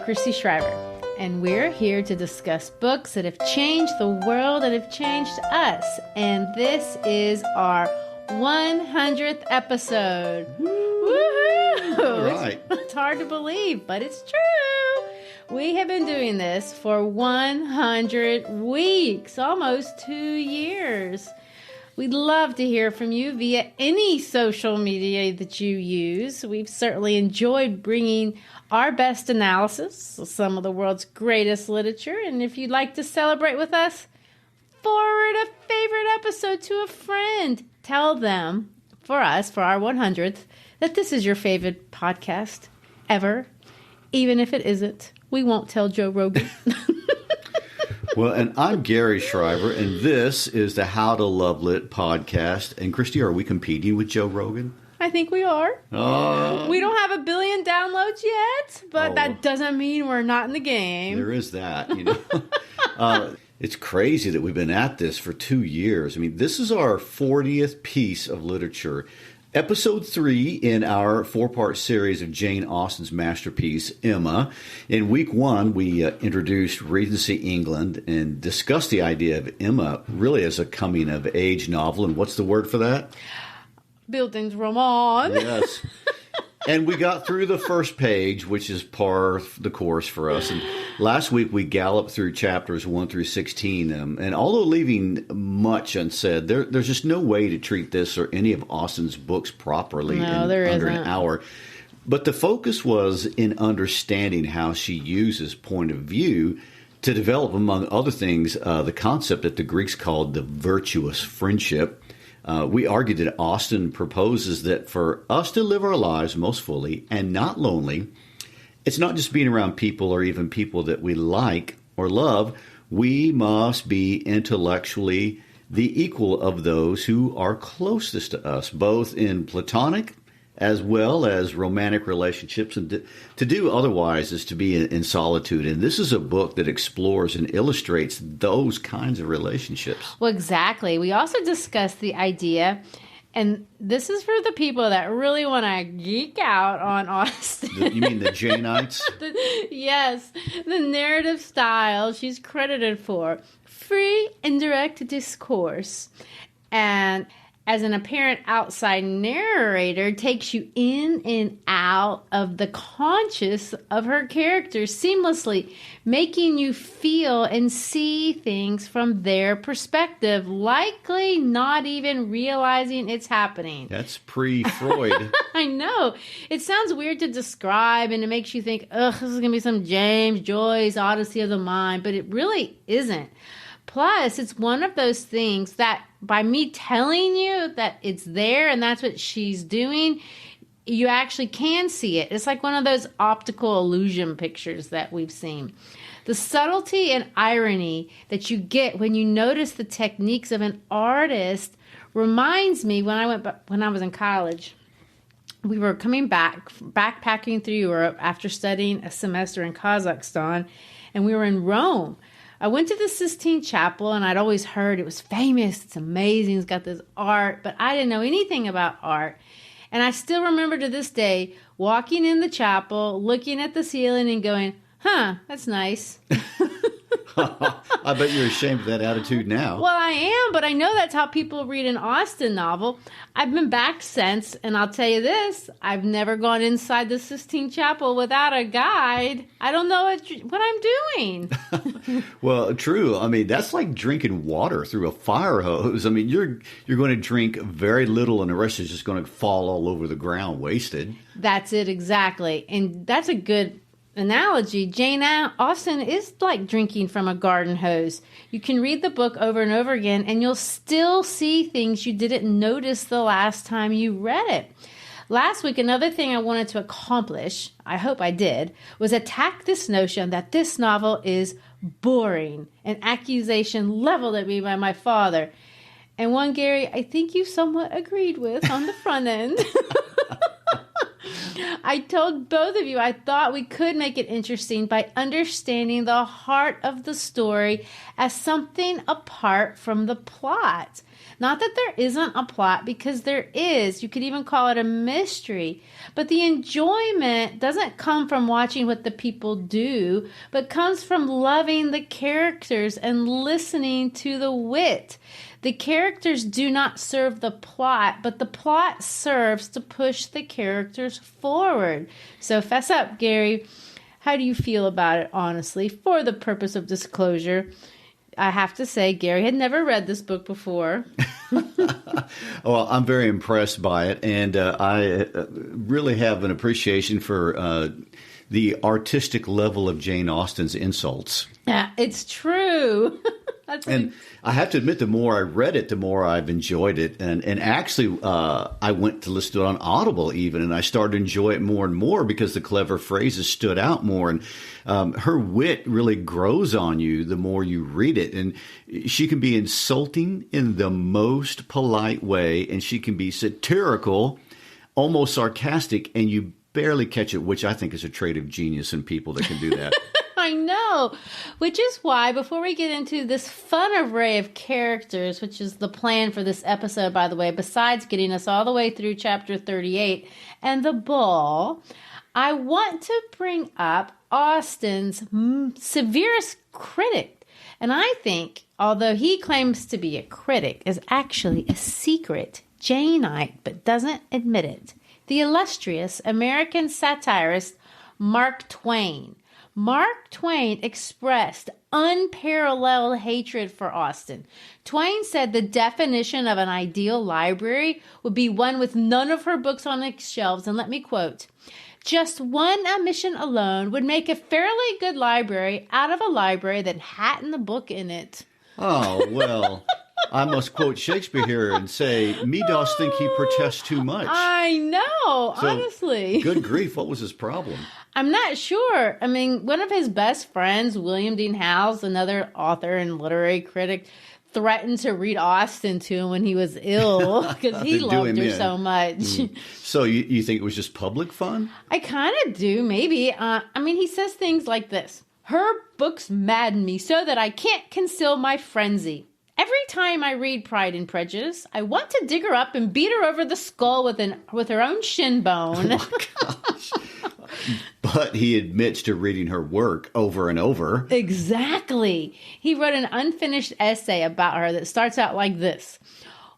Christy Shriver, and we're here to discuss books that have changed the world and have changed us. And this is our 100th episode. Woohoo! All right. It's hard to believe, but it's true. We have been doing this for 100 weeks, almost 2 years. We'd love to hear from you via any social media that you use. We've certainly enjoyed bringing our best analysis of some of the world's greatest literature. And if you'd like to celebrate with us, forward a favorite episode to a friend. Tell them, for us, for our 100th, that this is your favorite podcast ever. Even if it isn't, we won't tell Joe Rogan. Well, and I'm Garry Shriver, and this is the How to Love Lit podcast. And Christy, are we competing with Joe Rogan? I think we are. We don't have 1 billion downloads yet, but that doesn't mean we're not in the game. There is that, you know. It's crazy that we've been at this for 2 years. I mean, this is our 40th piece of literature. Episode 3 in our 4-part series of Jane Austen's masterpiece, Emma. In week 1, we introduced Regency England and discussed the idea of Emma really as a coming-of-age novel. And what's the word for that? Bildungsroman. Yes. And we got through the first page, which is par the course for us. And last week, we galloped through chapters 1 through 16. And although leaving much unsaid, there's just no way to treat this or any of Austen's books properly under an hour. But the focus was in understanding how she uses point of view to develop, among other things, the concept that the Greeks called the virtuous friendship. We argued that Austen proposes that for us to live our lives most fully and not lonely, it's not just being around people or even people that we like or love. We must be intellectually the equal of those who are closest to us, both in platonic as well as romantic relationships. And to do otherwise is to be in solitude. And this is a book that explores and illustrates those kinds of relationships. Well, exactly. We also discussed the idea, and this is for the people that really want to geek out on Austen. You mean the Janeites? Yes, the narrative style she's credited for. Free, indirect discourse. And as an apparent outside narrator, takes you in and out of the conscious of her characters seamlessly, making you feel and see things from their perspective, likely not even realizing it's happening. That's pre-Freud. I know. It sounds weird to describe, and it makes you think, ugh, this is going to be some James Joyce Odyssey of the Mind, but it really isn't. Plus, it's one of those things that by me telling you that it's there and that's what she's doing, you actually can see it. It's like one of those optical illusion pictures that we've seen. The subtlety and irony that you get when you notice the techniques of an artist reminds me when I was in college. We were coming backpacking through Europe after studying a semester in Kazakhstan, and we were in Rome. I went to the Sistine Chapel, and I'd always heard it was famous. It's amazing. It's got this art, but I didn't know anything about art. And I still remember to this day walking in the chapel, looking at the ceiling and going, huh, that's nice. I bet you're ashamed of that attitude now. Well, I am, but I know that's how people read an Austen novel. I've been back since, and I'll tell you this, I've never gone inside the Sistine Chapel without a guide. I don't know what I'm doing. Well, true. I mean, that's like drinking water through a fire hose. I mean, you're going to drink very little, and the rest is just going to fall all over the ground, wasted. That's it, exactly. And that's a good analogy. Jane Austen is like drinking from a garden hose. You can read the book over and over again, and you'll still see things you didn't notice the last time you read it. Last week, another thing I wanted to accomplish, I hope I did, was attack this notion that this novel is boring, an accusation leveled at me by my father. And one, Gary, I think you somewhat agreed with on the front end. I told both of you I thought we could make it interesting by understanding the heart of the story as something apart from the plot. Not that there isn't a plot, because there is. You could even call it a mystery. But the enjoyment doesn't come from watching what the people do, but comes from loving the characters and listening to the wit. The characters do not serve the plot, but the plot serves to push the characters forward. So fess up, Gary. How do you feel about it, honestly? For the purpose of disclosure, I have to say, Gary had never read this book before. Well, I'm very impressed by it, and I really have an appreciation for the artistic level of Jane Austen's insults. Yeah, it's true. And I have to admit, the more I read it, the more I've enjoyed it. And actually, I went to listen to it on Audible even, and I started to enjoy it more and more because the clever phrases stood out more. And her wit really grows on you the more you read it. And she can be insulting in the most polite way, and she can be satirical, almost sarcastic, and you barely catch it, which I think is a trait of genius in people that can do that. I know, which is why before we get into this fun array of characters, which is the plan for this episode, by the way, besides getting us all the way through chapter 38 and the ball, I want to bring up Austen's severest critic. And I think, although he claims to be a critic, is actually a secret Janeite, but doesn't admit it. The illustrious American satirist Mark Twain. Mark Twain expressed unparalleled hatred for Austen. Twain said the definition of an ideal library would be one with none of her books on its shelves. And let me quote, "Just one omission alone would make a fairly good library out of a library that hadn't a book in it." Oh, well, I must quote Shakespeare here and say, "Me does think he protests too much." I know, so, honestly. Good grief, what was his problem? I'm not sure. I mean, one of his best friends, William Dean Howells, another author and literary critic, threatened to read Austen to him when he was ill because he loved her so much. So you think it was just public fun? I kind of do, maybe. I mean, he says things like this. "Her books madden me so that I can't conceal my frenzy. Every time I read Pride and Prejudice, I want to dig her up and beat her over the skull with her own shin bone." Oh, gosh. But he admits to reading her work over and over. Exactly. He wrote an unfinished essay about her that starts out like this.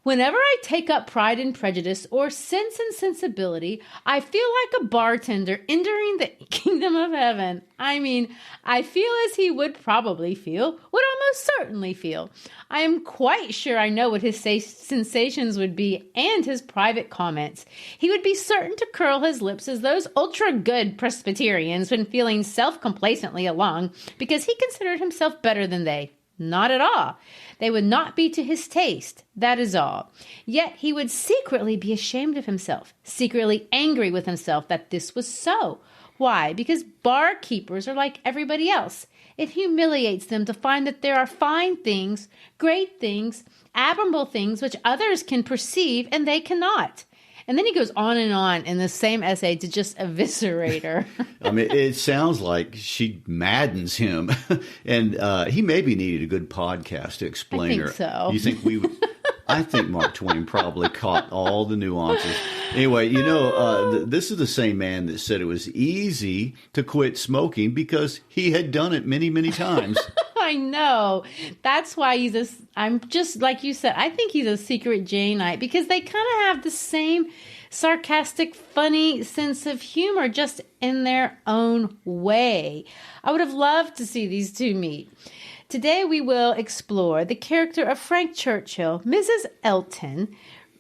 "Whenever I take up Pride and Prejudice or Sense and Sensibility, I feel like a bartender entering the kingdom of heaven. I mean, I feel as he would probably feel, would almost certainly feel. I am quite sure I know what his sensations would be and his private comments. He would be certain to curl his lips as those ultra-good Presbyterians when feeling self-complacently along because he considered himself better than they. Not at all. They would not be to his taste. That is all. Yet he would secretly be ashamed of himself, secretly angry with himself that this was so. Why? Because barkeepers are like everybody else. It humiliates them to find that there are fine things, great things, admirable things which others can perceive and they cannot." And then he goes on in the same essay to just eviscerate her. I mean, it sounds like she maddens him. And he maybe needed a good podcast to explain her. I think so. You think we would? I think Mark Twain probably caught all the nuances. Anyway, this is the same man that said it was easy to quit smoking because he had done it many, many times. I know. That's why I'm just like you said, I think he's a secret Janeite because they kind of have the same sarcastic, funny sense of humor just in their own way. I would have loved to see these two meet. Today we will explore the character of Frank Churchill, Mrs. Elton,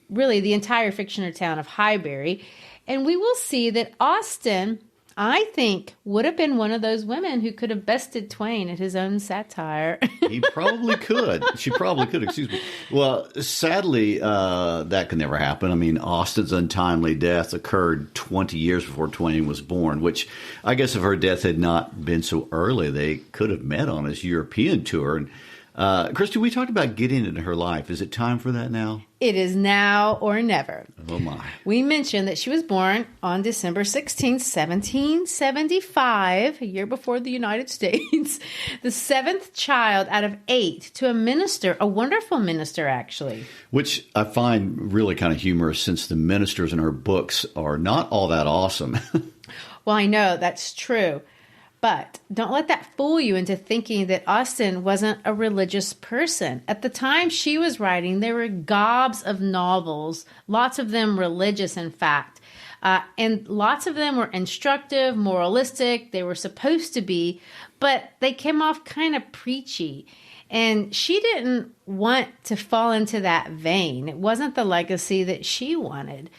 really the entire fictional town of Highbury, and we will see that Austen, I think, would have been one of those women who could have bested Twain at his own satire. He probably could. She probably could, excuse me. Well, sadly, that could never happen. I mean, Austen's untimely death occurred 20 years before Twain was born, which I guess if her death had not been so early, they could have met on his European tour. And Christy, we talked about getting into her life. Is it time for that now? It is now or never. Oh, my. We mentioned that she was born on December 16th, 1775, a year before the United States, the seventh child out of 8 to a minister, a wonderful minister, actually. Which I find really kind of humorous since the ministers in her books are not all that awesome. Well, I know that's true. But don't let that fool you into thinking that Austen wasn't a religious person. At the time she was writing, there were gobs of novels, lots of them religious, in fact. And lots of them were instructive, moralistic. They were supposed to be, but they came off kind of preachy. And she didn't want to fall into that vein. It wasn't the legacy that she wanted.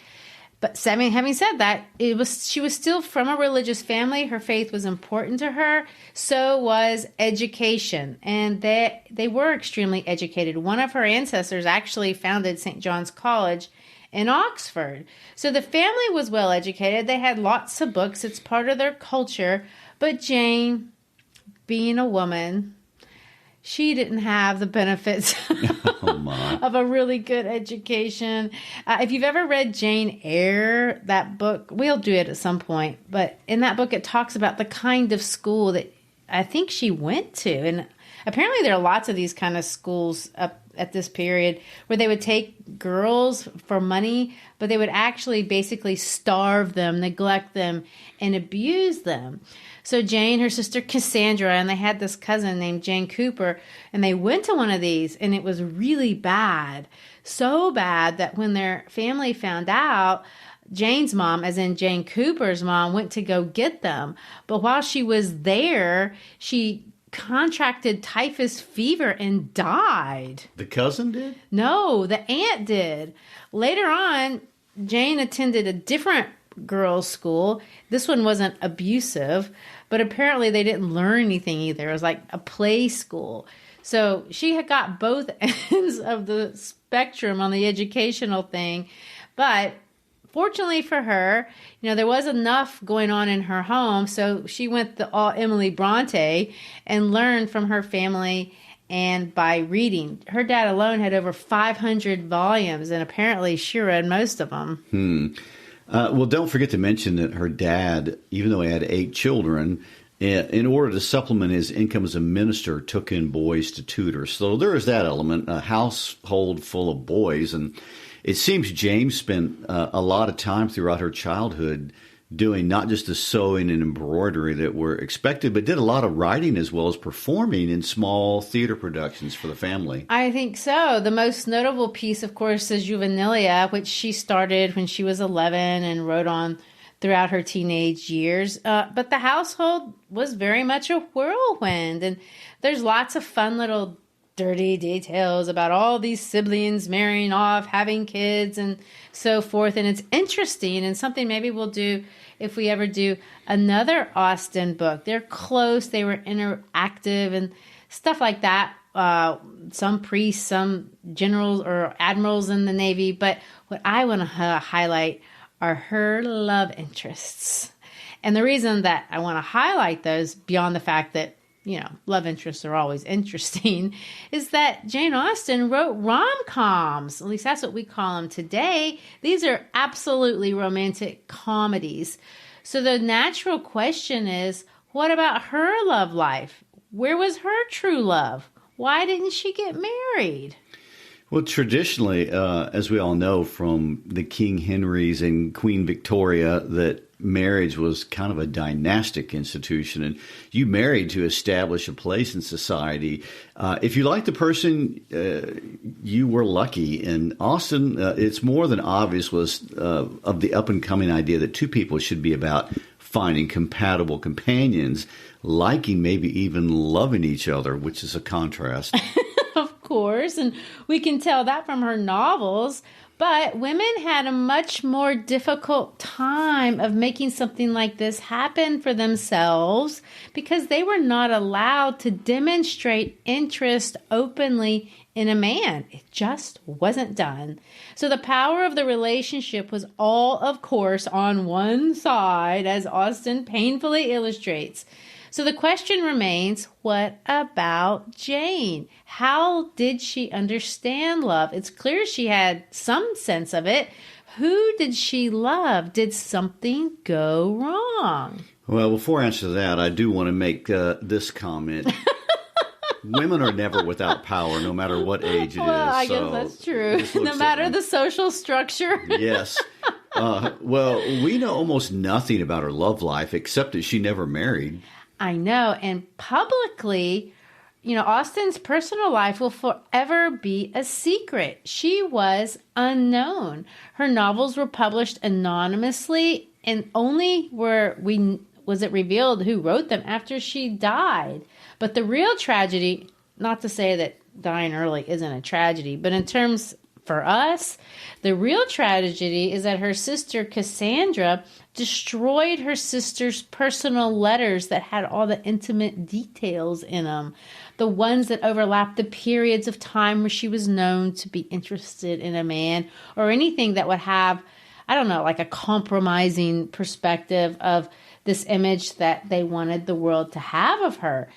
But having said that, she was still from a religious family. Her faith was important to her. So was education. And they were extremely educated. One of her ancestors actually founded St. John's College in Oxford. So the family was well educated. They had lots of books. It's part of their culture. But Jane, being a woman, she didn't have the benefits of a really good education. If you've ever read Jane Eyre, that book, we'll do it at some point. But in that book, it talks about the kind of school that I think she went to. And apparently there are lots of these kind of schools up at this period where they would take girls for money, but they would actually basically starve them, neglect them, and abuse them. So Jane, her sister Cassandra, and they had this cousin named Jane Cooper, and they went to one of these, and it was really bad. So bad that when their family found out, Jane's mom, as in Jane Cooper's mom, went to go get them. But while she was there, she contracted typhus fever and died. The cousin did? No, the aunt did. Later on, Jane attended a different girls' school. This one wasn't abusive, but apparently they didn't learn anything either. It was like a play school. So she had got both ends of the spectrum on the educational thing. But fortunately for her, there was enough going on in her home. So she went the all Emily Bronte and learned from her family and by reading. Her dad alone had over 500 volumes, and apparently she read most of them. Well, don't forget to mention that her dad, even though he had 8 children, in order to supplement his income as a minister, took in boys to tutor. So there is that element, a household full of boys. And it seems James spent a lot of time throughout her childhood doing not just the sewing and embroidery that were expected, but did a lot of writing as well as performing in small theater productions for the family. I think so. The most notable piece, of course, is Juvenilia, which she started when she was 11 and wrote on throughout her teenage years. But the household was very much a whirlwind. And there's lots of fun little dirty details about all these siblings marrying off, having kids, and so forth. And it's interesting and something maybe we'll do if we ever do another Austen book. They're close. They were interactive and stuff like that. Some priests, some generals or admirals in the Navy. But what I want to highlight are her love interests. And the reason that I want to highlight those, beyond the fact that love interests are always interesting, is that Jane Austen wrote rom-coms. At least that's what we call them today. These are absolutely romantic comedies. So the natural question is, what about her love life? Where was her true love? Why didn't she get married? Well, traditionally, as we all know from the King Henrys and Queen Victoria, that marriage was kind of a dynastic institution, and you married to establish a place in society. If you liked the person, you were lucky. And Austen, it's more than obvious, was of the up-and-coming idea that two people should be about finding compatible companions, liking, maybe even loving each other, which is a contrast. Of course, and we can tell that from her novels. But women had a much more difficult time of making something like this happen for themselves because they were not allowed to demonstrate interest openly in a man. It just wasn't done. So the power of the relationship was all, of course, on one side, as Austen painfully illustrates. So the question remains, what about Jane? How did she understand love? It's clear she had some sense of it. Who did she love? Did something go wrong? Well, before I answer that, I do want to make this comment. Women are never without power, no matter what age it is. Well, I guess that's true. No matter the social structure. Yes. Well, we know almost nothing about her love life, except that she never married. I know. And publicly, Austen's personal life will forever be a secret. She was unknown. Her novels were published anonymously, and only was it revealed who wrote them after she died. But the real tragedy, not to say that dying early isn't a tragedy, but in terms for us, the real tragedy is that her sister Cassandra destroyed her sister's personal letters that had all the intimate details in them, the ones that overlapped the periods of time where she was known to be interested in a man, or anything that would have, I don't know, like a compromising perspective of this image that they wanted the world to have of her.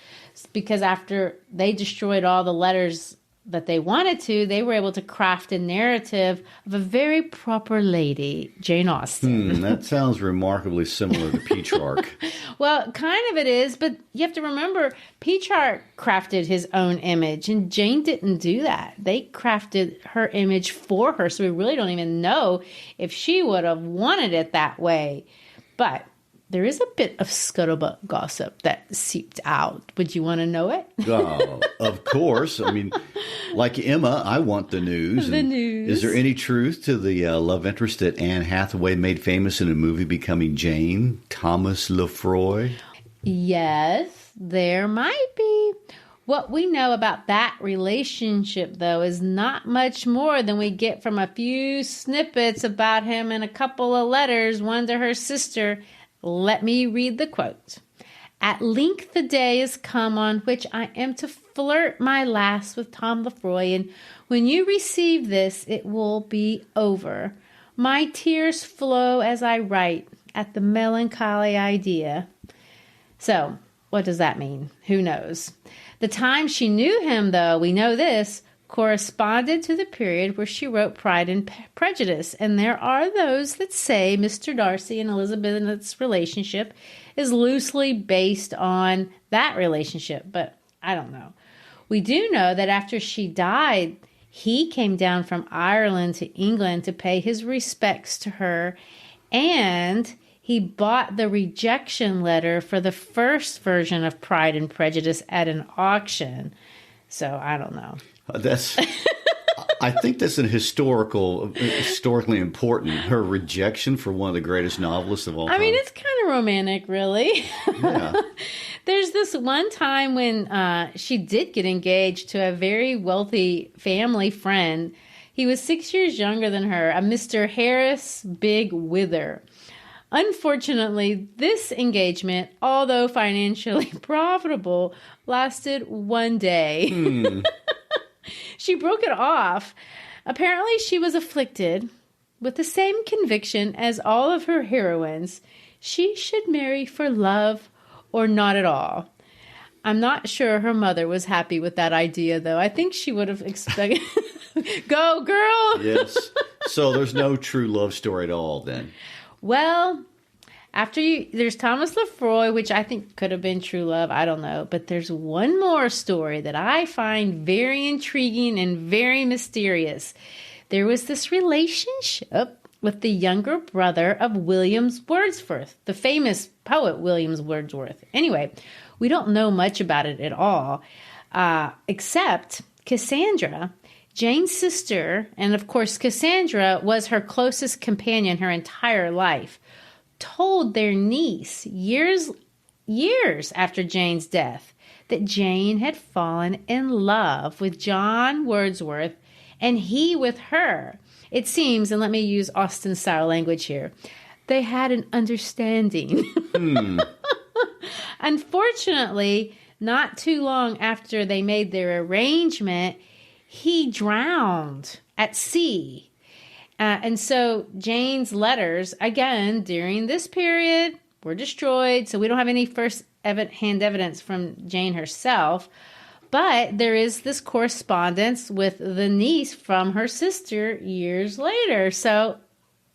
Because after they destroyed all the letters that they wanted to, they were able to craft a narrative of a very proper lady, Jane Austen. That sounds remarkably similar to Petrarch. Well, kind of it is, but you have to remember, Petrarch crafted his own image, and Jane didn't do that. They crafted her image for her, so we really don't even know if she would have wanted it that way. But there is a bit of scuttlebutt gossip that seeped out. Would you want to know it? Oh, of course. I mean, like Emma, I want the news. The news. Is there any truth to the love interest that Anne Hathaway made famous in a movie becoming Jane, Thomas Lefroy? Yes, there might be. What we know about that relationship, though, is not much more than we get from a few snippets about him in a couple of letters, one to her sister. Let me read the quote. At length the day is come on which I am to flirt my last with Tom Lefroy, and when you receive this, it will be over. My tears flow as I write at the melancholy idea. So, what does that mean? Who knows? The time she knew him, though, we know this, corresponded to the period where she wrote Pride and Prejudice. And there are those that say Mr. Darcy and Elizabeth's relationship is loosely based on that relationship, but I don't know. We do know that after she died, he came down from Ireland to England to pay his respects to her, and he bought the rejection letter for the first version of Pride and Prejudice at an auction. So I don't know. I think that's historically important. Her rejection for one of the greatest novelists of all time. I mean, it's kind of romantic, really. Yeah. There's this one time when she did get engaged to a very wealthy family friend. He was 6 years younger than her, a Mr. Harris Big Wither. Unfortunately, this engagement, although financially profitable, lasted one day. She broke it off. Apparently, she was afflicted with the same conviction as all of her heroines. She should marry for love or not at all. I'm not sure her mother was happy with that idea, though. I think she would have expected... Go, girl! Yes. So there's no true love story at all, then? Well, there's Thomas Lefroy, which I think could have been true love. I don't know. But there's one more story that I find very intriguing and very mysterious. There was this relationship with the younger brother of William Wordsworth, the famous poet William Wordsworth. Anyway, we don't know much about it at all, except Cassandra, Jane's sister, and of course Cassandra was her closest companion her entire life, told their niece years after Jane's death that Jane had fallen in love with John Wordsworth and he with her. It seems, and let me use Austen style language here, they had an understanding. Unfortunately, not too long after they made their arrangement, he drowned at sea. And so Jane's letters, again, during this period, were destroyed. So we don't have any first hand evidence from Jane herself. But there is this correspondence with the niece from her sister years later. So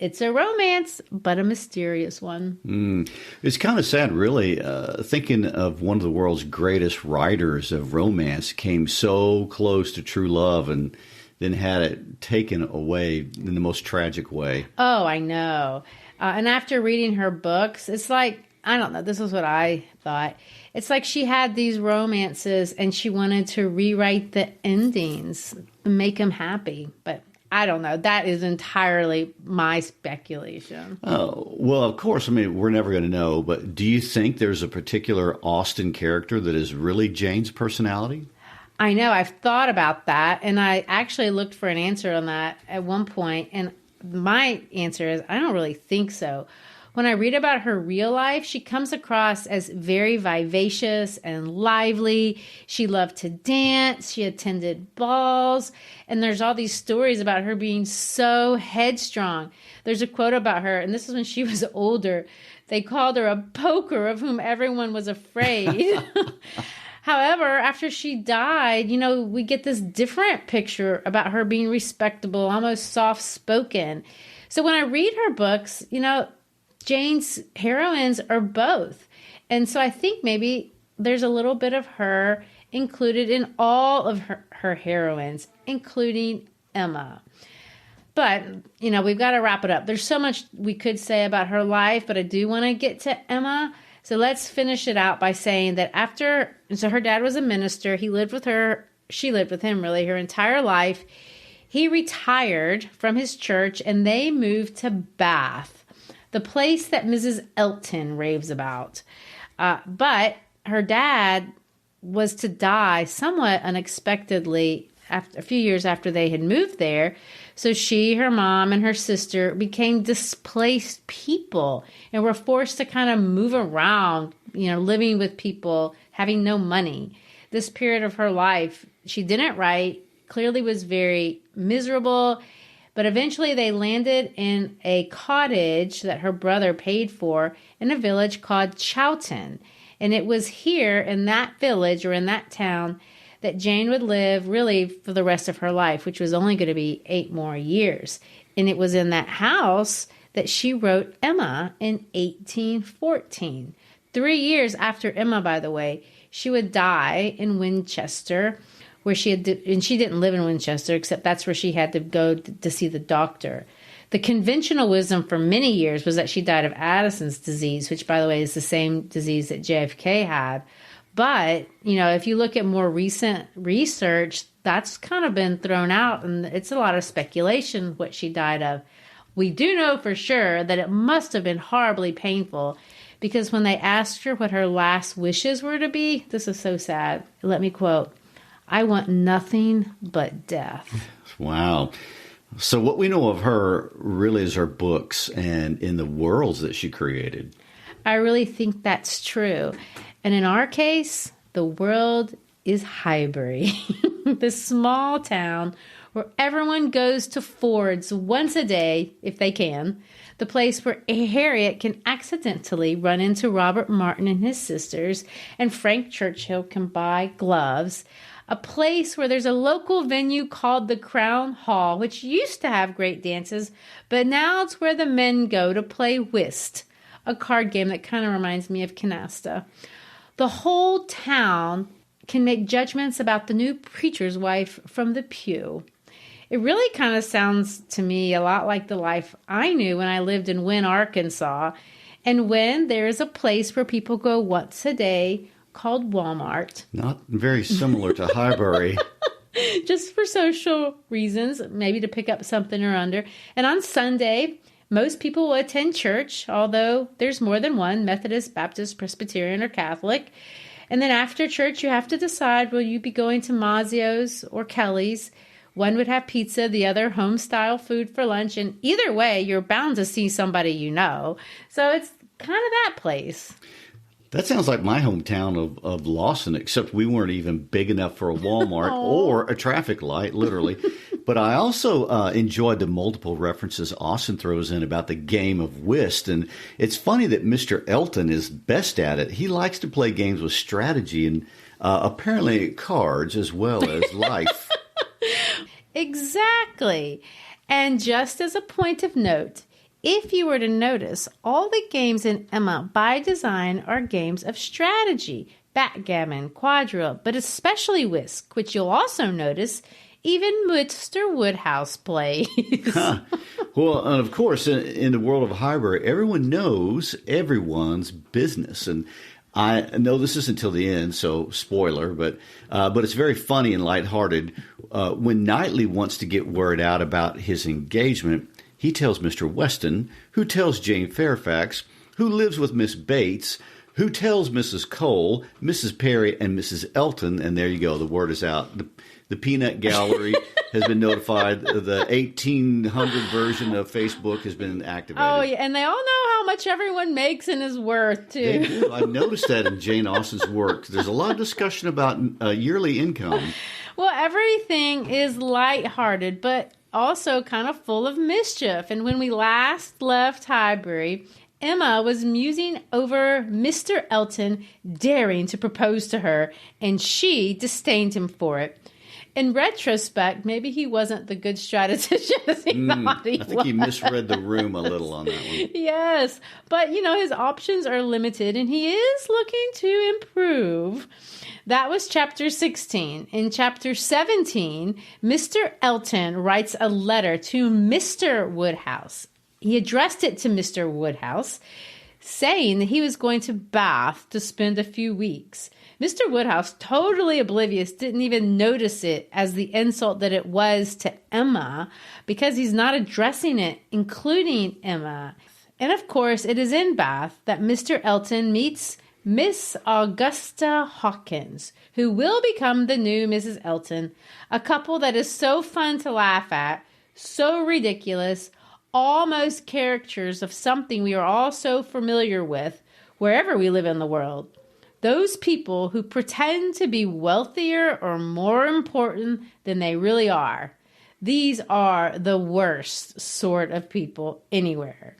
it's a romance, but a mysterious one. It's kind of sad, really, thinking of one of the world's greatest writers of romance came so close to true love and then had it taken away in the most tragic way. Oh, I know. And after reading her books, it's like, I don't know, this is what I thought. It's like she had these romances and she wanted to rewrite the endings and make them happy. But I don't know. That is entirely my speculation. Oh, well, of course, I mean, we're never going to know. But do you think there's a particular Austen character that is really Jane's personality? I know. I've thought about that. And I actually looked for an answer on that at one point. And my answer is I don't really think so. When I read about her real life, she comes across as very vivacious and lively. She loved to dance. She attended balls. And there's all these stories about her being so headstrong. There's a quote about her, and this is when she was older. They called her a poker of whom everyone was afraid. However, after she died, we get this different picture about her being respectable, almost soft-spoken. So when I read her books, Jane's heroines are both. And so I think maybe there's a little bit of her included in all of her heroines, including Emma. But, we've got to wrap it up. There's so much we could say about her life, but I do want to get to Emma. So let's finish it out by saying that so her dad was a minister. He lived with her. She lived with him really her entire life. He retired from his church and they moved to Bath, the place that Mrs. Elton raves about. But her dad was to die somewhat unexpectedly a few years after they had moved there. So she, her mom, and her sister became displaced people and were forced to kind of move around, living with people, having no money. This period of her life, she didn't write, clearly was very miserable. But eventually they landed in a cottage that her brother paid for in a village called Chowton. And it was here in that village or in that town that Jane would live really for the rest of her life, which was only going to be 8 more years. And it was in that house that she wrote Emma in 1814. 3 years after Emma, by the way, she would die in Winchester, where and she didn't live in Winchester, except that's where she had to go to see the doctor. The conventional wisdom for many years was that she died of Addison's disease, which, by the way, is the same disease that JFK had. But, if you look at more recent research, that's kind of been thrown out, and it's a lot of speculation what she died of. We do know for sure that it must have been horribly painful, because when they asked her what her last wishes were to be, this is so sad. Let me quote, "I want nothing but death." Wow. So what we know of her really is her books and in the worlds that she created. I really think that's true. And in our case, the world is Highbury, this small town where everyone goes to Ford's once a day, if they can, the place where Harriet can accidentally run into Robert Martin and his sisters, and Frank Churchill can buy gloves, a place where there's a local venue called the Crown Hall, which used to have great dances, but now it's where the men go to play whist, a card game that kind of reminds me of canasta. The whole town can make judgments about the new preacher's wife from the pew. It really kind of sounds to me a lot like the life I knew when I lived in Wynne, Arkansas. And when there is a place where people go once a day called Walmart. Not very similar to Highbury. Just for social reasons, maybe to pick up something or under. And on Sunday, most people will attend church, although there's more than one, Methodist, Baptist, Presbyterian, or Catholic. And then after church, you have to decide, will you be going to Mazzio's or Kelly's? One would have pizza, the other home-style food for lunch. And either way, you're bound to see somebody you know. So it's kind of that place. That sounds like my hometown of Lawson, except we weren't even big enough for a Walmart or a traffic light, literally. But I also enjoyed the multiple references Austen throws in about the game of whist. And it's funny that Mr. Elton is best at it. He likes to play games with strategy and apparently cards as well as life. Exactly. And just as a point of note, if you were to notice, all the games in Emma by design are games of strategy, backgammon, quadrille, but especially whist, which you'll also notice even Mr. Woodhouse plays. Well, and of course, in the world of Highbury, everyone knows everyone's business. And I know this isn't until the end, so spoiler, but it's very funny and lighthearted. When Knightley wants to get word out about his engagement, he tells Mr. Weston, who tells Jane Fairfax, who lives with Miss Bates, who tells Mrs. Cole, Mrs. Perry, and Mrs. Elton, and there you go, the word is out. The Peanut Gallery has been notified. The 1800 version of Facebook has been activated. Oh, yeah, and they all know how much everyone makes and is worth, too. They do. I've noticed that in Jane Austen's work. There's a lot of discussion about yearly income. Well, everything is lighthearted, but also kind of full of mischief. And when we last left Highbury, Emma was musing over Mr. Elton daring to propose to her, and she disdained him for it. In retrospect, maybe he wasn't the good strategist as he thought he was. I think he misread the room a little on that one. Yes, but his options are limited and he is looking to improve. That was chapter 16. In chapter 17, Mr. Elton writes a letter to Mr. Woodhouse. He addressed it to Mr. Woodhouse, saying that he was going to Bath to spend a few weeks. Mr. Woodhouse, totally oblivious, didn't even notice it as the insult that it was to Emma because he's not addressing it, including Emma. And of course, it is in Bath that Mr. Elton meets Miss Augusta Hawkins, who will become the new Mrs. Elton, a couple that is so fun to laugh at, so ridiculous, almost characters of something we are all so familiar with wherever we live in the world. Those people who pretend to be wealthier or more important than they really are. These are the worst sort of people anywhere.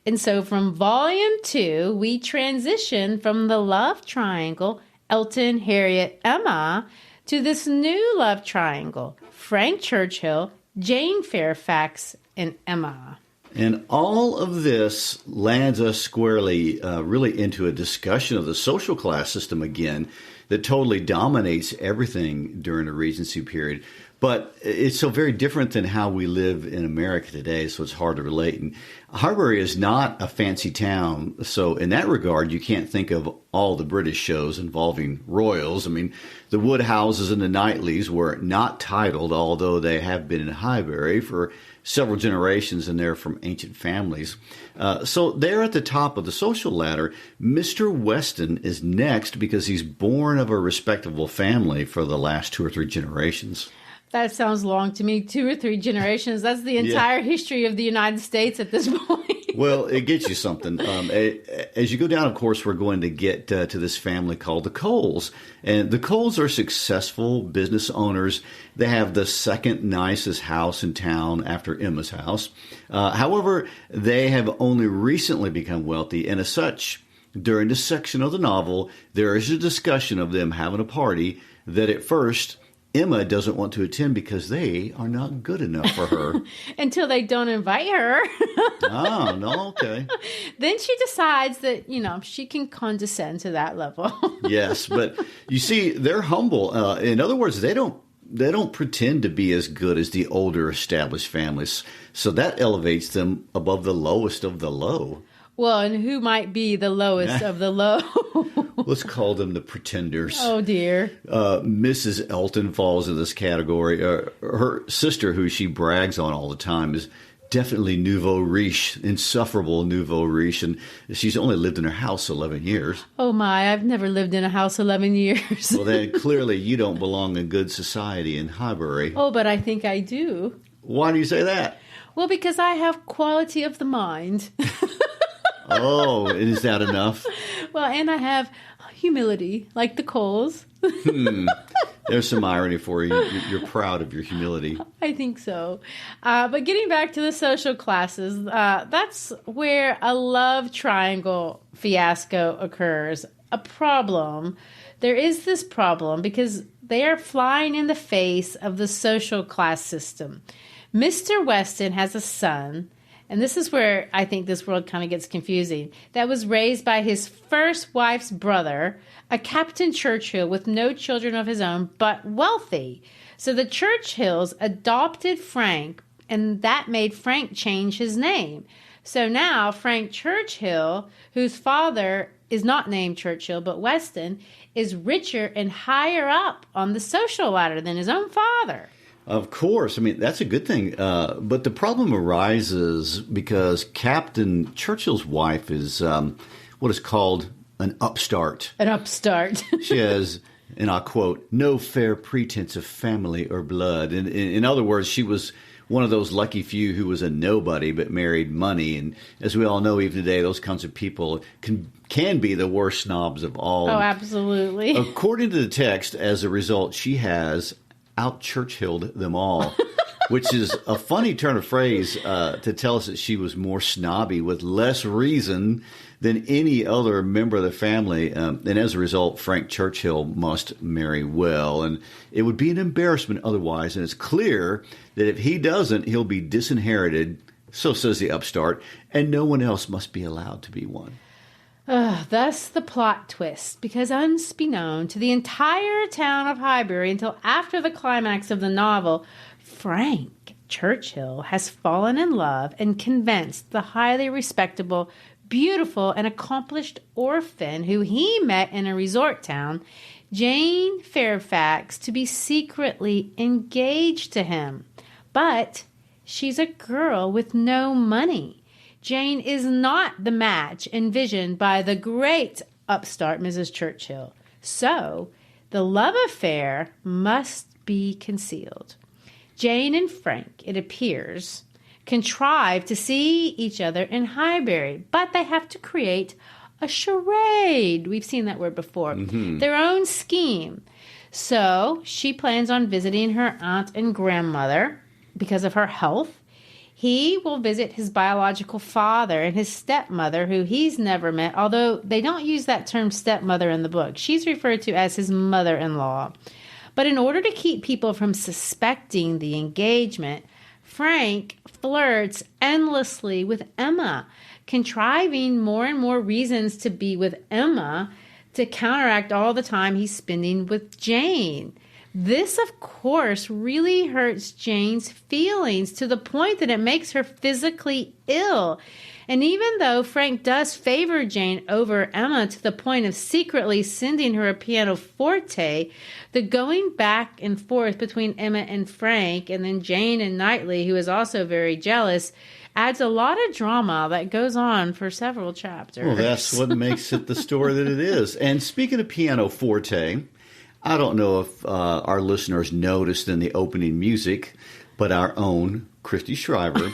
And so from volume 2, we transition from the love triangle, Elton, Harriet, Emma, to this new love triangle, Frank Churchill, Jane Fairfax, and Emma. And all of this lands us squarely really into a discussion of the social class system again that totally dominates everything during the Regency period. But it's so very different than how we live in America today, so it's hard to relate. And Highbury is not a fancy town, so in that regard, you can't think of all the British shows involving royals. I mean, the Woodhouses and the Knightleys were not titled, although they have been in Highbury for several generations, and they're from ancient families. So they're at the top of the social ladder. Mr. Weston is next because he's born of a respectable family for the last 2 or 3 generations. That sounds long to me. 2 or 3 generations. That's the entire history of the United States at this point. Well, it gets you something. As you go down, of course, we're going to get to this family called the Coles. And the Coles are successful business owners. They have the second nicest house in town after Emma's house. However, they have only recently become wealthy. And as such, during this section of the novel, there is a discussion of them having a party that at first Emma doesn't want to attend because they are not good enough for her. Until they don't invite her. Oh, no, okay. Then she decides that, she can condescend to that level. Yes, but you see, they're humble. In other words, they don't pretend to be as good as the older established families. So that elevates them above the lowest of the low. Well, and who might be the lowest of the low? Let's call them the pretenders. Oh, dear. Mrs. Elton falls in this category. Her sister, who she brags on all the time, is definitely nouveau riche, insufferable nouveau riche, and she's only lived in her house 11 years. Oh, my, I've never lived in a house 11 years. Well, then clearly you don't belong in good society in Highbury. Oh, but I think I do. Why do you say that? Well, because I have quality of the mind. Oh, is that enough? Well, and I have humility, like the Coles. There's some irony for you. You're proud of your humility. I think so. But getting back to the social classes, that's where a love triangle fiasco occurs. A problem. There is this problem because they are flying in the face of the social class system. Mr. Weston has a son, and this is where I think this world kind of gets confusing, that was raised by his first wife's brother, a Captain Churchill with no children of his own, but wealthy. So the Churchills adopted Frank, and that made Frank change his name. So now Frank Churchill, whose father is not named Churchill, but Weston, is richer and higher up on the social ladder than his own father. Of course. I mean, that's a good thing. But the problem arises because Captain Churchill's wife is what is called an upstart. An upstart. She has, and I'll quote, no fair pretense of family or blood. In other words, she was one of those lucky few who was a nobody but married money. And as we all know, even today, those kinds of people can be the worst snobs of all. Oh, absolutely. According to the text, as a result, she has out-Churchilled them all, which is a funny turn of phrase to tell us that she was more snobby with less reason than any other member of the family. And as a result, Frank Churchill must marry well. And it would be an embarrassment otherwise. And it's clear that if he doesn't, he'll be disinherited, so says the upstart, and no one else must be allowed to be one. Thus the plot twist, because unbeknown to the entire town of Highbury until after the climax of the novel, Frank Churchill has fallen in love and convinced the highly respectable, beautiful, and accomplished orphan who he met in a resort town, Jane Fairfax, to be secretly engaged to him. But she's a girl with no money. Jane is not the match envisioned by the great upstart Mrs. Churchill. So the love affair must be concealed. Jane and Frank, it appears, contrive to see each other in Highbury, but they have to create a charade. We've seen that word before. Mm-hmm. Their own scheme. So she plans on visiting her aunt and grandmother because of her health. He will visit his biological father and his stepmother, who he's never met, although they don't use that term stepmother in the book. She's referred to as his mother-in-law. But in order to keep people from suspecting the engagement, Frank flirts endlessly with Emma, contriving more and more reasons to be with Emma to counteract all the time he's spending with Jane. This, of course, really hurts Jane's feelings to the point that it makes her physically ill. And even though Frank does favor Jane over Emma to the point of secretly sending her a pianoforte, the going back and forth between Emma and Frank, and then Jane and Knightley, who is also very jealous, adds a lot of drama that goes on for several chapters. Well, that's what makes it the story that it is. And speaking of pianoforte, I don't know if our listeners noticed in the opening music, but our own Christy Shriver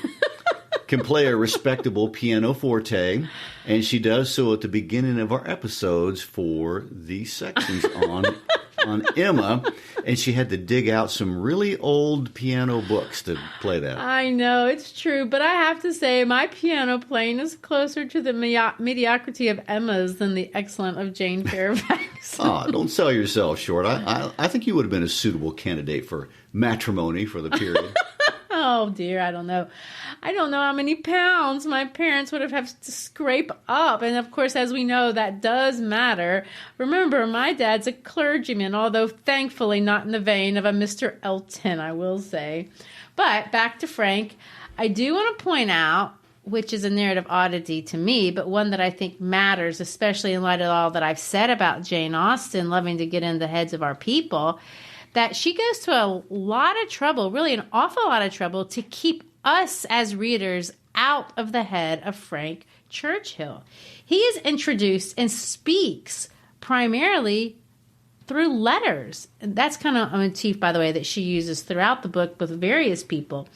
can play a respectable pianoforte, and she does so at the beginning of our episodes for these sections on Emma, and she had to dig out some really old piano books to play that. I know, it's true, but I have to say my piano playing is closer to the mediocrity of Emma's than the excellent of Jane Fairfax. Oh, don't sell yourself short. I think you would have been a suitable candidate for matrimony for the period. Oh, dear, I don't know. I don't know how many pounds my parents would have had to scrape up. And, of course, as we know, that does matter. Remember, my dad's a clergyman, although thankfully not in the vein of a Mr. Elton, I will say. But back to Frank, I do want to point out, which is a narrative oddity to me, but one that I think matters, especially in light of all that I've said about Jane Austen loving to get in the heads of our people, that she goes to a lot of trouble, really an awful lot of trouble, to keep us as readers out of the head of Frank Churchill. He is introduced and speaks primarily through letters. And that's kind of a motif, by the way, that she uses throughout the book with various people.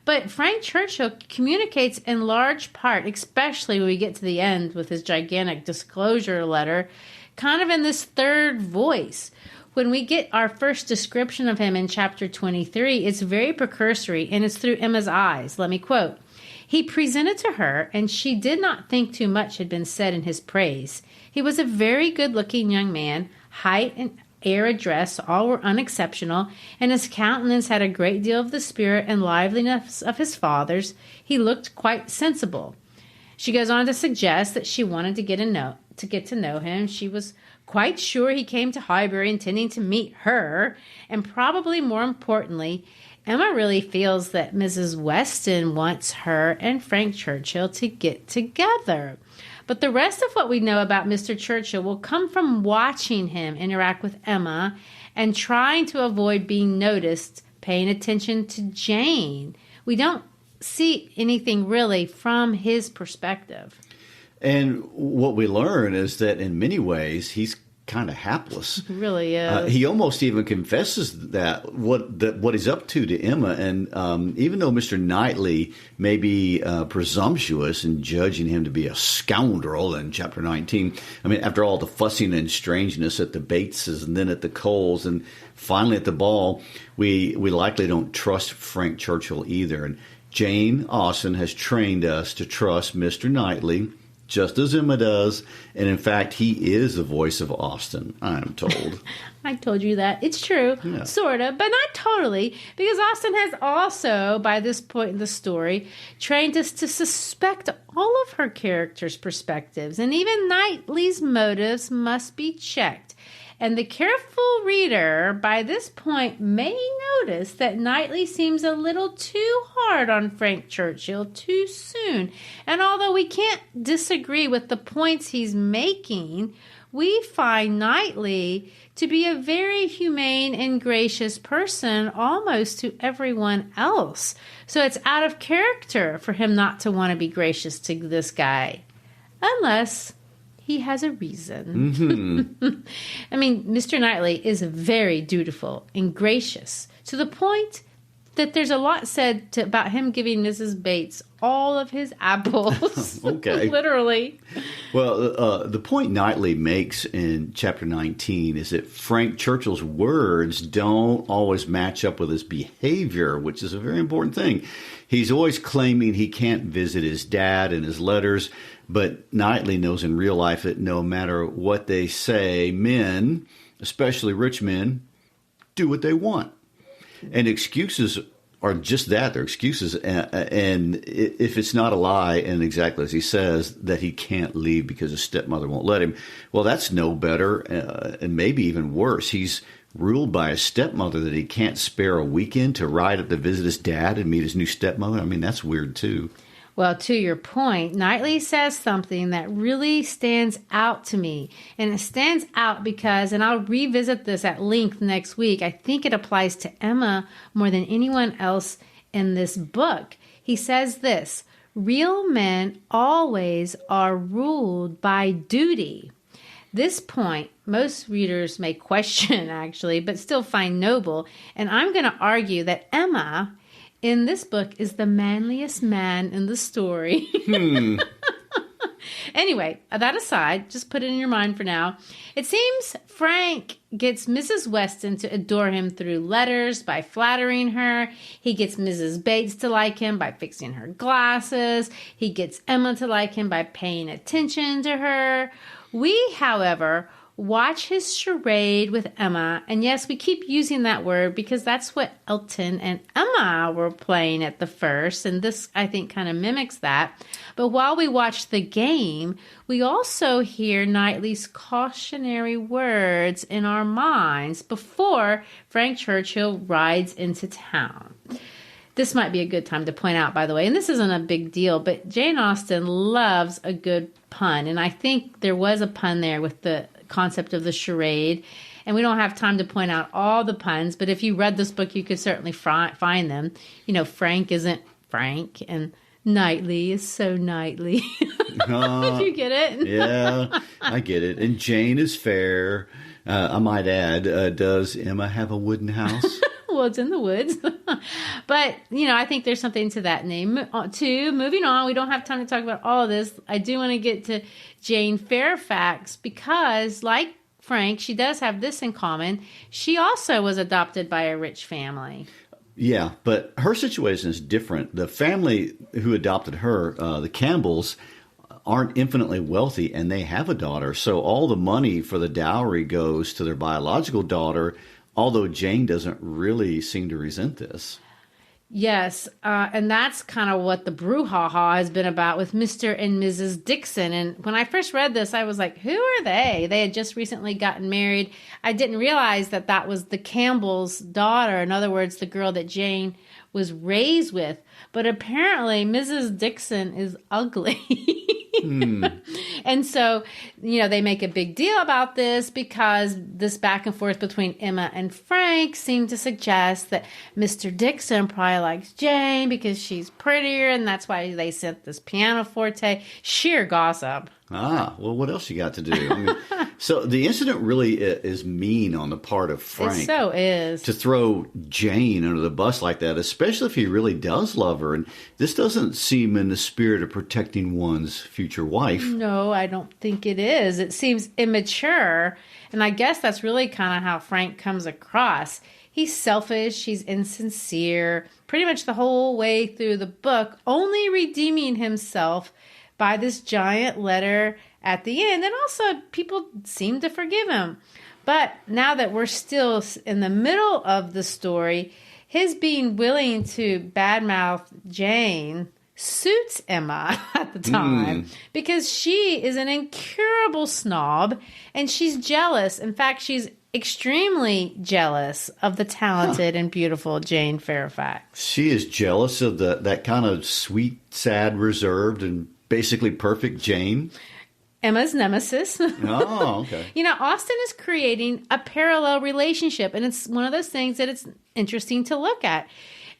But Frank Churchill communicates in large part, especially when we get to the end with his gigantic disclosure letter, kind of in this third voice, when we get our first description of him in chapter 23, it's very precursory, and it's through Emma's eyes. Let me quote. He presented to her, and she did not think too much had been said in his praise. He was a very good-looking young man. Height and air, address, all were unexceptional, and his countenance had a great deal of the spirit and liveliness of his father's. He looked quite sensible. She goes on to suggest that she wanted to get to know him. She was quite sure he came to Highbury intending to meet her, and probably more importantly, Emma really feels that Mrs. Weston wants her and Frank Churchill to get together. But the rest of what we know about Mr. Churchill will come from watching him interact with Emma and trying to avoid being noticed, paying attention to Jane. We don't see anything really from his perspective. And what we learn is that in many ways, he's kind of hapless. He really is. He almost even confesses that what he's up to Emma. And even though Mr. Knightley may be presumptuous in judging him to be a scoundrel in chapter 19, I mean, after all the fussing and strangeness at the Bateses and then at the Coles and finally at the ball, we likely don't trust Frank Churchill either. And Jane Austen has trained us to trust Mr. Knightley, just as Emma does. And in fact, he is the voice of Austen, I'm told. I told you that. It's true, sort of, but not totally, because Austen has also, by this point in the story, trained us to suspect all of her characters' perspectives, and even Knightley's motives must be checked. And the careful reader, by this point, may notice that Knightley seems a little too hard on Frank Churchill too soon. And although we can't disagree with the points he's making, we find Knightley to be a very humane and gracious person almost to everyone else. So it's out of character for him not to want to be gracious to this guy. Unless he has a reason. Mm-hmm. I mean, Mr. Knightley is very dutiful and gracious to the point that there's a lot said about him giving Mrs. Bates all of his apples. Okay. Literally. Well, the point Knightley makes in chapter 19 is that Frank Churchill's words don't always match up with his behavior, which is a very important thing. He's always claiming he can't visit his dad in his letters, but Knightley knows in real life that no matter what they say, men, especially rich men, do what they want. And excuses are just that. They're excuses. And if it's not a lie, and exactly as he says, that he can't leave because his stepmother won't let him, well, that's no better and maybe even worse. He's ruled by a stepmother that he can't spare a weekend to ride up to visit his dad and meet his new stepmother. I mean, that's weird, too. Well, to your point, Knightley says something that really stands out to me. And it stands out because, and I'll revisit this at length next week, I think it applies to Emma more than anyone else in this book. He says this: real men always are ruled by duty. This point, most readers may question, actually, but still find noble. And I'm going to argue that Emma in this book is the manliest man in the story. Anyway, that aside, just put it in your mind for now. It seems Frank gets Mrs. Weston to adore him through letters by flattering her. He gets Mrs. Bates to like him by fixing her glasses. He gets Emma to like him by paying attention to her. We, however, watch his charade with Emma. And yes, we keep using that word because that's what Elton and Emma were playing at the first. And this, I think, kind of mimics that. But while we watch the game, we also hear Knightley's cautionary words in our minds before Frank Churchill rides into town. This might be a good time to point out, by the way, and this isn't a big deal, but Jane Austen loves a good pun. And I think there was a pun there with the concept of the charade. And we don't have time to point out all the puns, but if you read this book, you could certainly find them. You know, Frank isn't Frank, and Knightley is so Knightley. Did you get it? Yeah, I get it. And Jane is fair. I might add, does Emma have a wooden house? Well, it's in the woods. But, you know, I think there's something to that name, too. Moving on, we don't have time to talk about all of this. I do want to get to Jane Fairfax because, like Frank, she does have this in common. She also was adopted by a rich family. Yeah, but her situation is different. The family who adopted her, the Campbells, aren't infinitely wealthy, and they have a daughter. So all the money for the dowry goes to their biological daughter, although Jane doesn't really seem to resent this. Yes, and that's kind of what the brouhaha has been about with Mr. and Mrs. Dixon. And when I first read this, I was like, who are they? They had just recently gotten married. I didn't realize that that was the Campbell's daughter. In other words, the girl that Jane was raised with. But apparently, Mrs. Dixon is ugly. And so, they make a big deal about this because this back and forth between Emma and Frank seemed to suggest that Mr. Dixon probably likes Jane because she's prettier, and that's why they sent this pianoforte. Sheer gossip. Well, what else you got to do? So the incident really is mean on the part of Frank. It so is. To throw Jane under the bus like that, especially if he really does love her. And this doesn't seem in the spirit of protecting one's future wife. No, I don't think it is. It seems immature. And I guess that's really kind of how Frank comes across. He's selfish. He's insincere. Pretty much the whole way through the book, only redeeming himself by this giant letter at the end. And also, people seem to forgive him. But now that we're still in the middle of the story, his being willing to badmouth Jane suits Emma at the time because she is an incurable snob and she's jealous. In fact, she's extremely jealous of the talented and beautiful Jane Fairfax. She is jealous of that kind of sweet, sad, reserved, and basically perfect Jane. Emma's nemesis. Oh, okay. Austen is creating a parallel relationship, and it's one of those things that it's interesting to look at.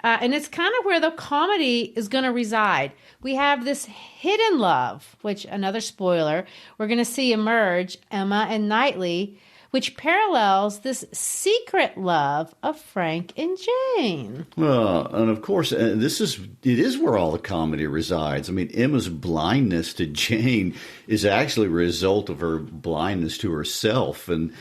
And it's kind of where the comedy is going to reside. We have this hidden love, which, another spoiler, we're going to see emerge, Emma and Knightley, which parallels this secret love of Frank and Jane. Well, and of course, it is where all the comedy resides. I mean, Emma's blindness to Jane is actually a result of her blindness to herself. And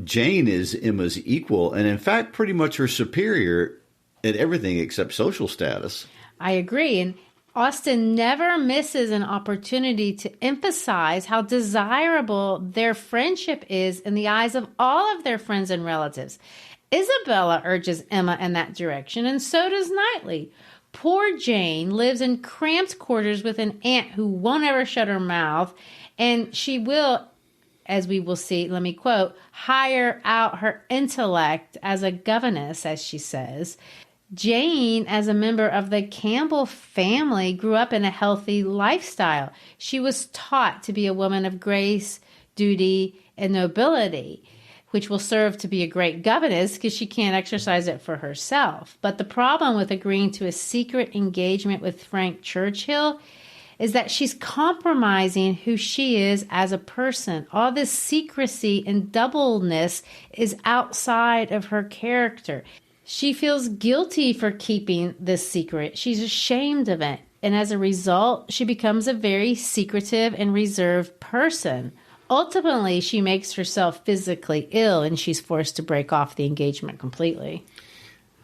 Jane is Emma's equal, and in fact, pretty much her superior at everything except social status. I agree. And Austen never misses an opportunity to emphasize how desirable their friendship is in the eyes of all of their friends and relatives. Isabella urges Emma in that direction, and so does Knightley. Poor Jane lives in cramped quarters with an aunt who won't ever shut her mouth, and she will, as we will see, let me quote, hire out her intellect as a governess, as she says. Jane, as a member of the Campbell family, grew up in a healthy lifestyle. She was taught to be a woman of grace, duty, and nobility, which will serve to be a great governess because she can't exercise it for herself. But the problem with agreeing to a secret engagement with Frank Churchill is that she's compromising who she is as a person. All this secrecy and doubleness is outside of her character. She feels guilty for keeping this secret. She's ashamed of it. And as a result, she becomes a very secretive and reserved person. Ultimately, she makes herself physically ill and she's forced to break off the engagement completely.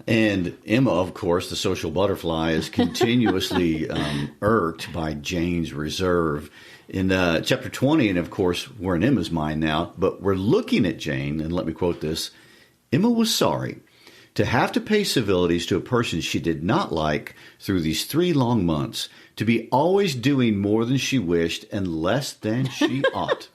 And Emma, of course, the social butterfly, is continuously irked by Jane's reserve. In chapter 20, and of course, we're in Emma's mind now, but we're looking at Jane, and let me quote this. Emma was sorry to have to pay civilities to a person she did not like through these 3 long months, to be always doing more than she wished and less than she ought.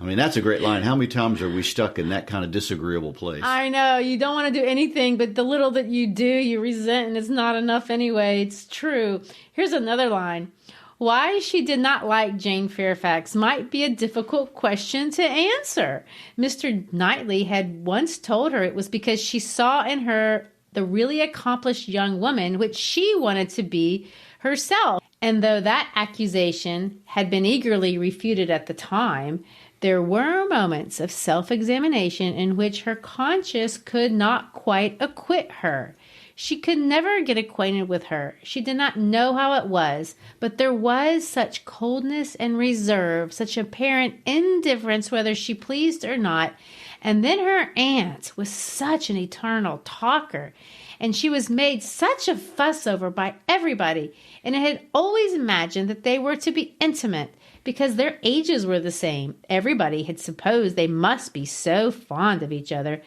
I mean, that's a great line. How many times are we stuck in that kind of disagreeable place? I know. You don't want to do anything, but the little that you do, you resent, and it's not enough anyway. It's true. Here's another line. Why she did not like Jane Fairfax might be a difficult question to answer. Mr. Knightley had once told her it was because she saw in her the really accomplished young woman which she wanted to be herself. And though that accusation had been eagerly refuted at the time, there were moments of self-examination in which her conscience could not quite acquit her. She could never get acquainted with her. She did not know how it was, but there was such coldness and reserve, such apparent indifference whether she pleased or not. And then her aunt was such an eternal talker, and she was made such a fuss over by everybody, and I had always imagined that they were to be intimate because their ages were the same. Everybody had supposed they must be so fond of each other.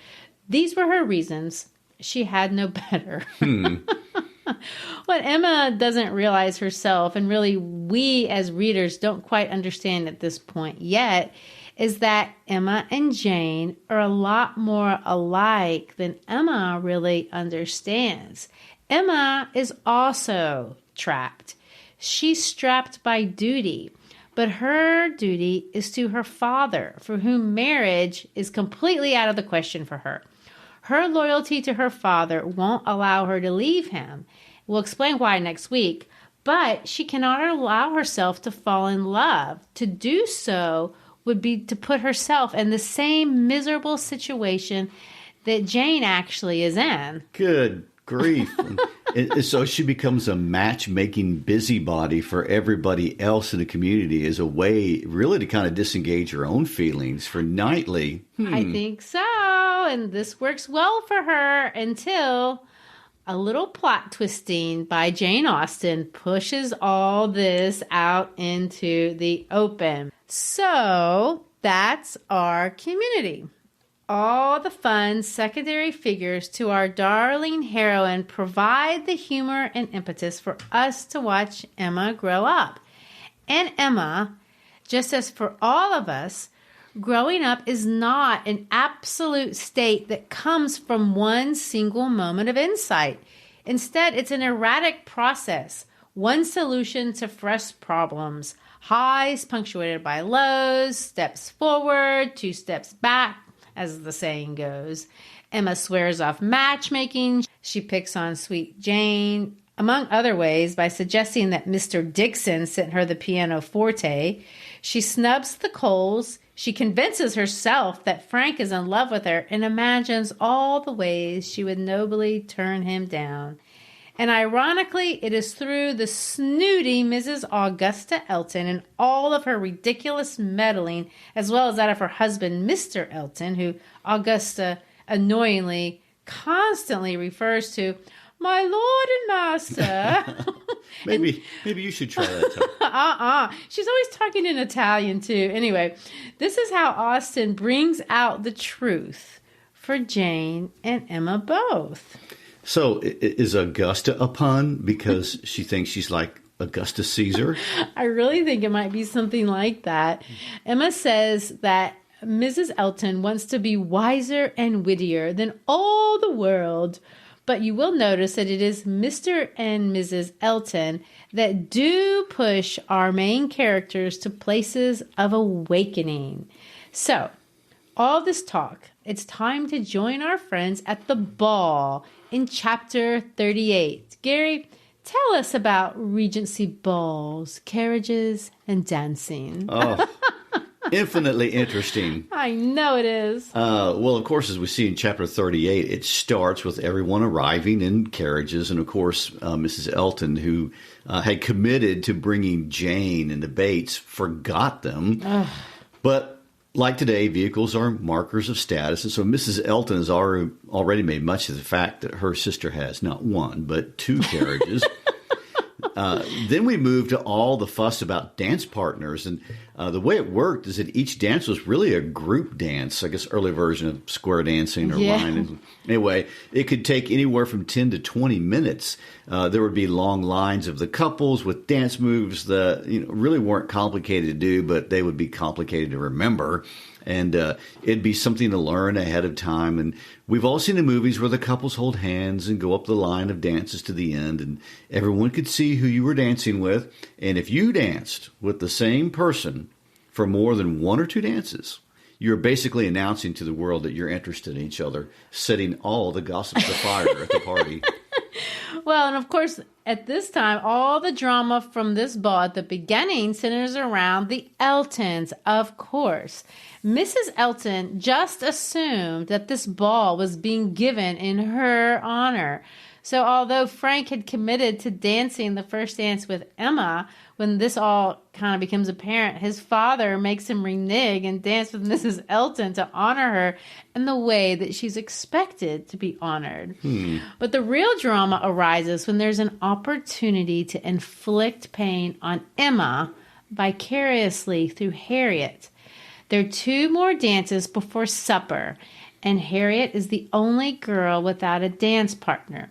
These were her reasons. She had no better. What Emma doesn't realize herself, and really we as readers don't quite understand at this point yet, is that Emma and Jane are a lot more alike than Emma really understands. Emma is also trapped. She's strapped by duty, but her duty is to her father, for whom marriage is completely out of the question for her. Her loyalty to her father won't allow her to leave him. We'll explain why next week, but she cannot allow herself to fall in love. To do so would be to put herself in the same miserable situation that Jane actually is in. Good grief. And so she becomes a matchmaking busybody for everybody else in the community as a way really to kind of disengage her own feelings for Knightley. I think so. And this works well for her until a little plot twisting by Jane Austen pushes all this out into the open. So that's our community. All the fun secondary figures to our darling heroine provide the humor and impetus for us to watch Emma grow up. And Emma, just as for all of us, growing up is not an absolute state that comes from one single moment of insight. Instead, it's an erratic process, one solution to fresh problems, highs punctuated by lows, steps forward, 2 steps back, as the saying goes. Emma swears off matchmaking. She picks on sweet Jane, among other ways, by suggesting that Mr. Dixon sent her the pianoforte. She snubs the Coles. She convinces herself that Frank is in love with her and imagines all the ways she would nobly turn him down. And ironically, it is through the snooty Mrs. Augusta Elton and all of her ridiculous meddling, as well as that of her husband, Mr. Elton, who Augusta annoyingly constantly refers to, my lord and master. Maybe you should try that. She's always talking in Italian, too. Anyway, this is how Austen brings out the truth for Jane and Emma both. So is Augusta a pun because she thinks she's like Augustus Caesar? I really think it might be something like that. Emma says that Mrs. Elton wants to be wiser and wittier than all the world. But you will notice that it is Mr. and Mrs. Elton that do push our main characters to places of awakening. So, all this talk, it's time to join our friends at the ball in chapter 38. Gary, tell us about Regency balls, carriages, and dancing. Oh, infinitely interesting. I know it is. Well, of course, as we see in chapter 38, it starts with everyone arriving in carriages. And, of course, Mrs. Elton, who had committed to bringing Jane and the Bates, forgot them. But like today, vehicles are markers of status. And so Mrs. Elton has already made much of the fact that her sister has not one, but 2 carriages. Then we moved to all the fuss about dance partners. And the way it worked is that each dance was really a group dance, I guess early version of square dancing or line. Anyway, it could take anywhere from 10 to 20 minutes. There would be long lines of the couples with dance moves that really weren't complicated to do, but they would be complicated to remember. And it'd be something to learn ahead of time. And we've all seen the movies where the couples hold hands and go up the line of dances to the end. And everyone could see who you were dancing with. And if you danced with the same person for more than 1 or 2 dances, you're basically announcing to the world that you're interested in each other, setting all the gossips afire at the party. Well, and of course, at this time, all the drama from this ball at the beginning centers around the Eltons, of course. Mrs. Elton just assumed that this ball was being given in her honor. So although Frank had committed to dancing the first dance with Emma, when this all kind of becomes apparent, his father makes him renege and dance with Mrs. Elton to honor her in the way that she's expected to be honored. But the real drama arises when there's an opportunity to inflict pain on Emma vicariously through Harriet. There are 2 more dances before supper, and Harriet is the only girl without a dance partner.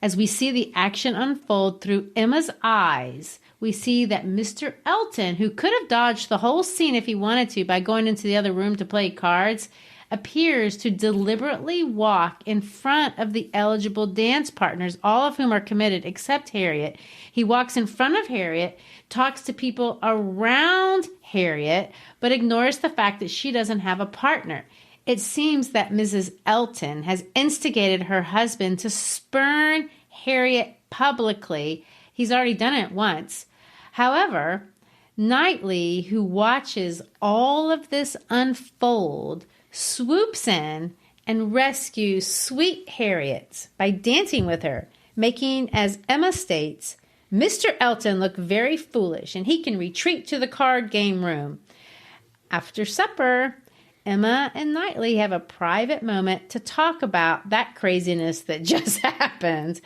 As we see the action unfold through Emma's eyes, we see that Mr. Elton, who could have dodged the whole scene if he wanted to by going into the other room to play cards, appears to deliberately walk in front of the eligible dance partners, all of whom are committed except Harriet. He walks in front of Harriet, talks to people around Harriet, but ignores the fact that she doesn't have a partner. It seems that Mrs. Elton has instigated her husband to spurn Harriet publicly. He's already done it once. However, Knightley, who watches all of this unfold, swoops in and rescues sweet Harriet by dancing with her, making, as Emma states, Mr. Elton look very foolish, and he can retreat to the card game room. After supper, Emma and Knightley have a private moment to talk about that craziness that just happened.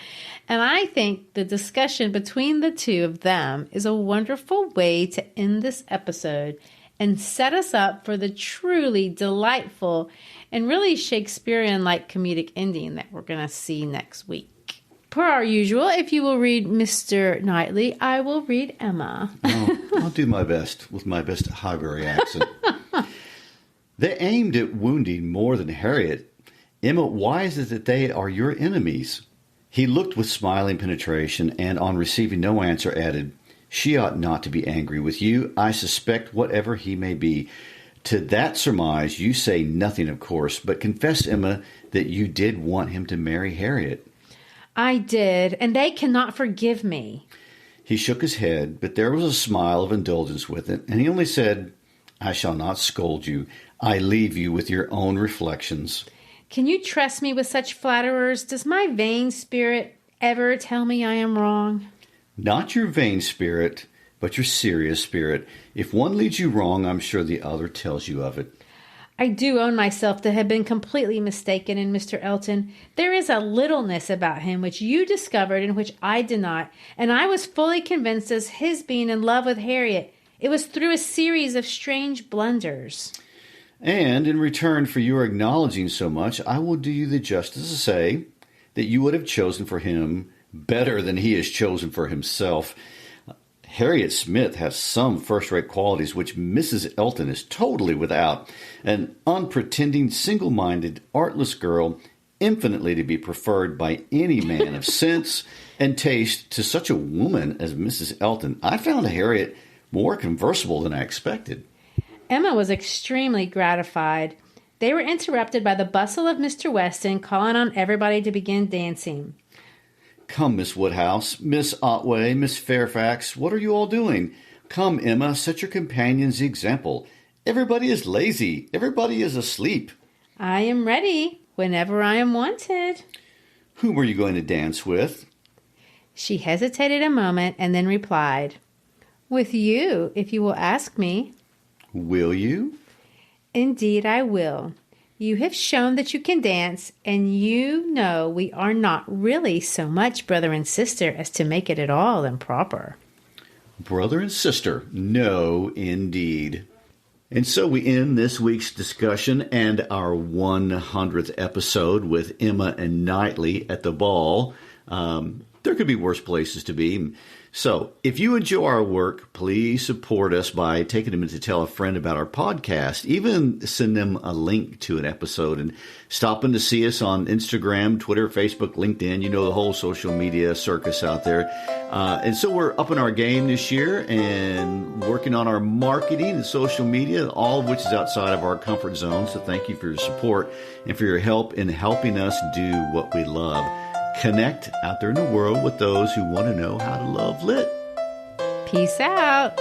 And I think the discussion between the 2 of them is a wonderful way to end this episode and set us up for the truly delightful and really Shakespearean-like comedic ending that we're going to see next week. Per our usual, if you will read Mr. Knightley, I will read Emma. I'll do my best with my best Highbury accent. They aimed at wounding more than Harriet. Emma, why is it that they are your enemies? He looked with smiling penetration, and on receiving no answer added, She ought not to be angry with you. I suspect whatever he may be. To that surmise you say nothing, of course, but confess, Emma, that you did want him to marry Harriet. I did, and they cannot forgive me. He shook his head, but there was a smile of indulgence with it, and he only said, I shall not scold you. I leave you with your own reflections. Can you trust me with such flatterers? Does my vain spirit ever tell me I am wrong? Not your vain spirit, but your serious spirit. If one leads you wrong, I'm sure the other tells you of it. I do own myself to have been completely mistaken in Mr. Elton. There is a littleness about him which you discovered and which I did not, and I was fully convinced as his being in love with Harriet. It was through a series of strange blunders. And in return for your acknowledging so much, I will do you the justice to say that you would have chosen for him better than he has chosen for himself. Harriet Smith has some first-rate qualities which Mrs. Elton is totally without. An unpretending, single-minded, artless girl, infinitely to be preferred by any man of sense and taste to such a woman as Mrs. Elton. I found Harriet more conversable than I expected. Emma was extremely gratified. They were interrupted by the bustle of Mr. Weston calling on everybody to begin dancing. Come, Miss Woodhouse, Miss Otway, Miss Fairfax, what are you all doing? Come, Emma, set your companions the example. Everybody is lazy. Everybody is asleep. I am ready whenever I am wanted. Whom are you going to dance with? She hesitated a moment and then replied, With you, if you will ask me. Will you? Indeed, I will. You have shown that you can dance, and you know we are not really so much brother and sister as to make it at all improper. Brother and sister? No, indeed. And so we end this week's discussion and our 100th episode with Emma and Knightley at the ball. There could be worse places to be. So if you enjoy our work, please support us by taking a minute to tell a friend about our podcast. Even send them a link to an episode and stopping to see us on Instagram, Twitter, Facebook, LinkedIn. You know, the whole social media circus out there. And so we're upping our game this year and working on our marketing and social media, all of which is outside of our comfort zone. So thank you for your support and for your help in helping us do what we love. Connect out there in the world with those who want to know how to love lit. Peace out.